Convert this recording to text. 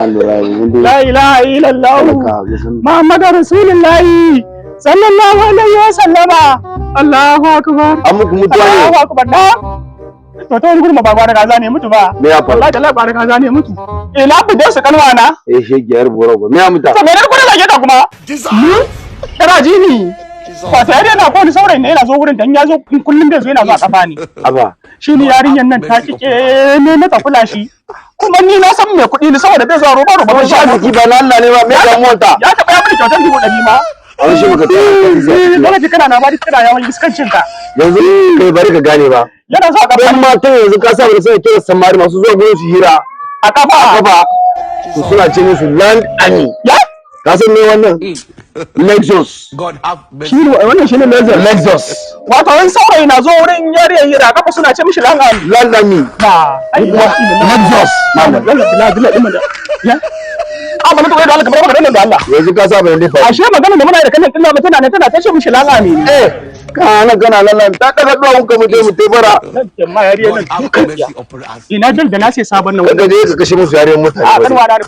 La ilaha illallah Muhammadu Rasulullahi sallallahu alaihi wa sallama. Allahu akbar. Muku mutuwa ne. Allahu akbar. To ta wani gurma ba da kaza ne mutu ba. Me ya faru? Wallahi da ba da kaza ne mutu. Na bude su kalwa na. Shegiyar borogo. Me ya muta? To me ne kuma zage ka kuma? Kana ji ni? Ba ta yare na ko ni saurayi ne yana zo wurin dan ya zo kullum da zo yana zuwa kafa ni. Aba. Shi ne yarinyan nan ta kike ne na tafula shi. Kuma ni na san me kuɗi ni saboda bai zuwa roba roba. Ba sha biki ba na Allah ne ba me da mota. Ya taɓa ya mini kyautar 100 ma. An shi maka ta. Dole ji kana na ba kana yawan iskancin ka. Yanzu kai bari ka gane ba. Yana sa kafa. Dan matan yanzu ka sa da sai kira samari masu zuwa gurin su hira. A kafa. Su suna ce musu land ani. Ya? Ka san me wannan? Lexus. Shi ne wannan shine Lexus. Wato wani saurayi na zo wurin yariyar hira kafa suna ce mishi langan. Landani. Ba. Lexus. Ya? Amma mutum da Allah kamar magana da Allah. Yanzu ka sa bai ne fa. Ashe magana da muna da kallon dinna mutana ne tana ta ce mishi langani. Kana lallan ta daga duwawun ka mu tebara. Nan ma yariyar nan. Ina dal da na sai sabon nan. Kaga je ka kashe musu yariyar mutane. A kan wada